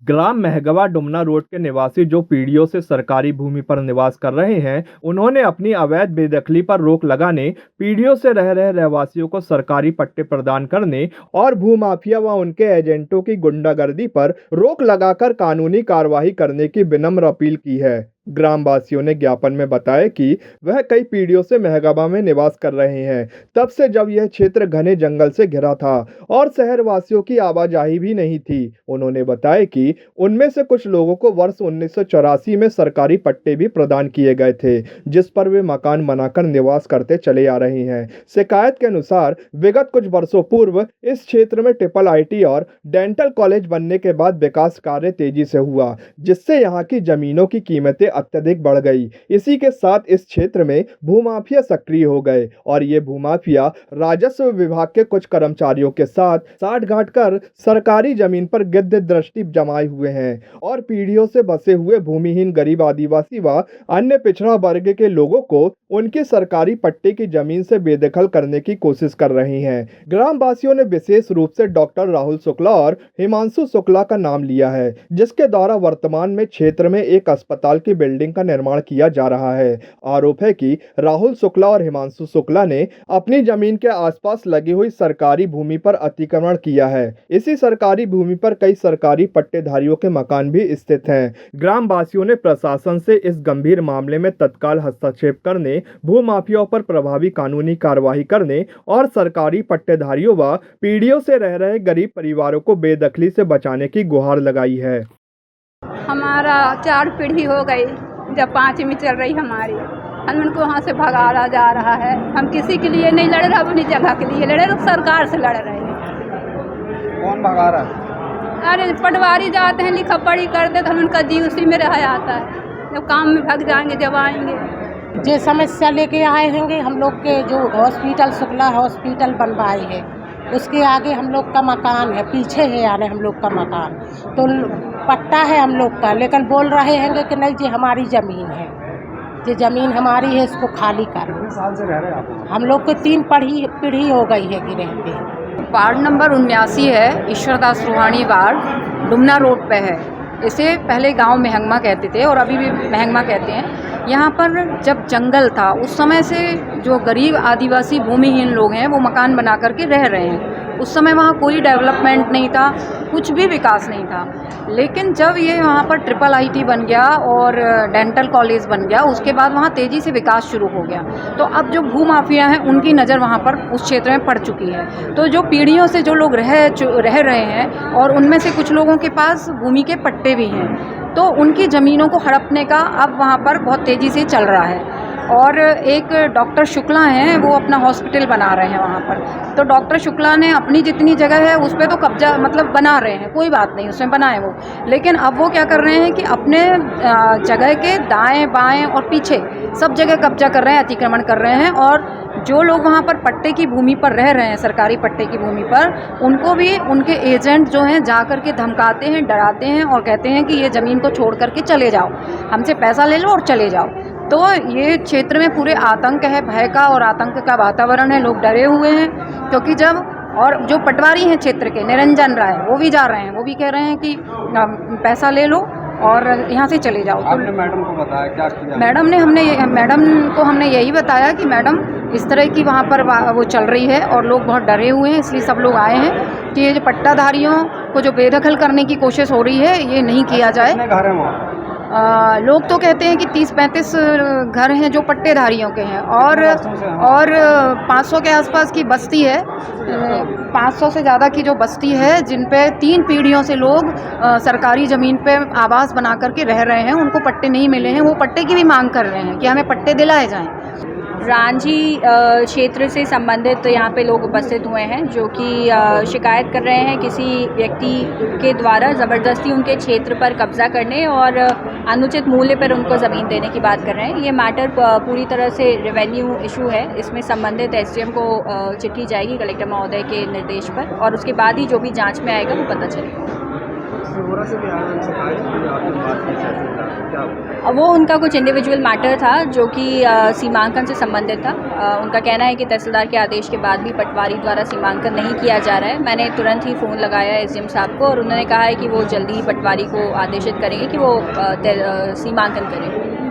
ग्राम महगवा Dumna road के निवासी जो पीढ़ियों से सरकारी भूमि पर निवास कर रहे हैं, उन्होंने अपनी अवैध बेदखली पर रोक लगाने, पीढ़ियों से रह रहे रहवासियों को सरकारी पट्टे प्रदान करने और भूमाफिया व उनके एजेंटों की गुंडागर्दी पर रोक लगाकर कानूनी कार्रवाई करने की विनम्र अपील की है। ग्रामवासियों ने ज्ञापन में बताया कि वह कई पीढ़ियों से महगवा में निवास कर रहे हैं, तब से जब यह क्षेत्र घने जंगल से घिरा था और शहरवासियों की आवाजाही भी नहीं थी। उन्होंने बताया कि उनमें से कुछ लोगों को वर्ष 1984 में सरकारी पट्टे भी प्रदान किए गए थे, जिस पर वे मकान बनाकर निवास करते चले आ रहे हैं। शिकायत के अनुसार विगत कुछ वर्षों पूर्व इस क्षेत्र में ट्रिपल आईटी और डेंटल कॉलेज बनने के बाद विकास कार्य तेजी से हुआ, जिससे यहाँ की जमीनों की कीमतें अत्यधिक बढ़ गई। इसी के साथ इस क्षेत्र में भूमाफिया सक्रिय हो गए और ये भूमाफिया राजस्व विभाग के कुछ कर्मचारियों के साथ साठगांठ कर सरकारी जमीन पर गिद्ध दृष्टि जमाए हुए हैं और पीढ़ियों से बसे हुए भूमिहीन गरीब आदिवासी व अन्य पिछड़ा वर्ग के लोगों को उनकी सरकारी पट्टे की जमीन से बेदखल करने की कोशिश कर रही हैं। ग्रामवासियों ने विशेष रूप से डॉक्टर राहुल शुक्ला और हिमांशु शुक्ला का नाम लिया है, जिसके द्वारा वर्तमान में क्षेत्र में एक अस्पताल की बिल्डिंग का निर्माण किया जा रहा है। आरोप है कि राहुल शुक्ला और हिमांशु शुक्ला ने अपनी जमीन के आसपास लगी हुई सरकारी भूमि पर अतिक्रमण किया है। इसी सरकारी भूमि पर कई सरकारी पट्टेधारियों के मकान भी स्थित हैं। ग्रामवासियों ने प्रशासन से इस गंभीर मामले में तत्काल हस्तक्षेप करने, भूमाफियाओं पर प्रभावी कानूनी कार्रवाई करने और सरकारी पट्टेधारियों व पीढ़ियों से रह रहे गरीब परिवारों को बेदखली से बचाने की गुहार लगाई है। हमारा 4 पीढ़ी हो गई, जब 5वीं चल रही हमारी, हम उनको वहाँ से भगाया जा रहा है। हम किसी के लिए नहीं लड़ रहे, अपनी जगह के लिए लड़ रहे, सरकार से लड़ रहे हैं। कौन भगा रहा है? अरे पटवारी जाते हैं, लिखा पढ़ी करते तो हम उनका जी उसी में रह आता है। जब काम में भाग जाएंगे, जब आएंगे जो समस्या लेके आए होंगे, हम लोग के जो हॉस्पिटल शुक्ला हॉस्पिटल बनवाए है, उसके आगे हम लोग का मकान है, पीछे है यानी हम लोग का मकान, तो पट्टा है हम लोग का, लेकिन बोल रहे हैं कि नहीं जी हमारी ज़मीन है, ये ज़मीन हमारी है, इसको खाली कर। कितने साल से रह रहे हैं आप? हम लोग को 3 पीढ़ी हो गई है कि रहते। वार्ड नंबर 79 है, ईश्वरदास रूहानी वार्ड, डुमना रोड पे है। इसे पहले गांव महंगमा कहते थे और अभी भी महंगमा कहते हैं। यहाँ पर जब जंगल था उस समय से जो गरीब आदिवासी भूमिहीन लोग हैं वो मकान बना करके रह रहे हैं। उस समय वहाँ कोई डेवलपमेंट नहीं था, कुछ भी विकास नहीं था। लेकिन जब ये वहाँ पर ट्रिपल आईटी बन गया और डेंटल कॉलेज बन गया, उसके बाद वहाँ तेज़ी से विकास शुरू हो गया। तो अब जो भूमाफिया हैं उनकी नज़र वहाँ पर उस क्षेत्र में पड़ चुकी है। तो जो पीढ़ियों से जो लोग रह रहे हैं और उनमें से कुछ लोगों के पास भूमि के पट्टे भी हैं, तो उनकी ज़मीनों को हड़पने का अब वहाँ पर बहुत तेज़ी से चल रहा है। और एक डॉक्टर शुक्ला हैं, वो अपना हॉस्पिटल बना रहे हैं वहाँ पर। तो डॉक्टर शुक्ला ने अपनी जितनी जगह है उस पर तो कब्जा मतलब बना रहे हैं, कोई बात नहीं, उसमें बनाए वो। लेकिन अब वो क्या कर रहे हैं कि अपने जगह के दाएं बाएं और पीछे सब जगह कब्जा कर रहे हैं, अतिक्रमण कर रहे हैं। और जो लोग वहाँ पर पट्टे की भूमि पर रह रहे हैं, सरकारी पट्टे की भूमि पर, उनको भी उनके एजेंट जो हैं जा कर के धमकाते हैं, डराते हैं और कहते हैं कि ये ज़मीन को छोड़ करके चले जाओ, हमसे पैसा ले लो और चले जाओ। तो ये क्षेत्र में पूरे आतंक है, भय का और आतंक का वातावरण है, लोग डरे हुए हैं। क्योंकि जब और जो पटवारी हैं क्षेत्र के निरंजन राय, वो भी जा रहे हैं, वो भी कह रहे हैं कि पैसा ले लो और यहाँ से चले जाओ। आपने मैडम को बताया क्या किया? मैडम को हमने यही बताया कि मैडम इस तरह की वहाँ पर वो चल रही है और लोग बहुत डरे हुए हैं, इसलिए सब लोग आए हैं कि ये जो पट्टाधारियों को जो बेदखल करने की कोशिश हो रही है ये नहीं किया जाए। कितने घर हैं वहाँ? लोग तो कहते हैं कि 30-35 घर हैं जो पट्टेधारियों के हैं और 500 के आसपास की बस्ती है, 500 से ज़्यादा की जो बस्ती है जिन पे 3 पीढ़ियों से लोग सरकारी ज़मीन पे आवास बना करके रह रहे हैं, उनको पट्टे नहीं मिले हैं। वो पट्टे की भी मांग कर रहे हैं कि हमें पट्टे दिलाए जाएं। रांझी क्षेत्र से संबंधित यहाँ पे लोग उपस्थित हुए हैं जो कि शिकायत कर रहे हैं किसी व्यक्ति के द्वारा ज़बरदस्ती उनके क्षेत्र पर कब्जा करने और अनुचित मूल्य पर उनको ज़मीन देने की बात कर रहे हैं। ये मैटर पूरी तरह से रेवेन्यू इशू है, इसमें संबंधित एसडीएम को चिट्ठी जाएगी कलेक्टर महोदय के निर्देश पर और उसके बाद ही जो भी जांच में आएगा वो पता चलेगा। सिहोरा से भी आए हैं, उनसे कहा कि आपकी बात की तहसीलदार क्या वो उनका कुछ इंडिविजुअल मैटर था जो कि सीमांकन से संबंधित था। उनका कहना है कि तहसीलदार के आदेश के बाद भी पटवारी द्वारा सीमांकन नहीं किया जा रहा है। मैंने तुरंत ही फ़ोन लगाया एसडीएम साहब को और उन्होंने कहा है कि वो जल्दी ही पटवारी को आदेशित करेंगे कि वो सीमांकन करें।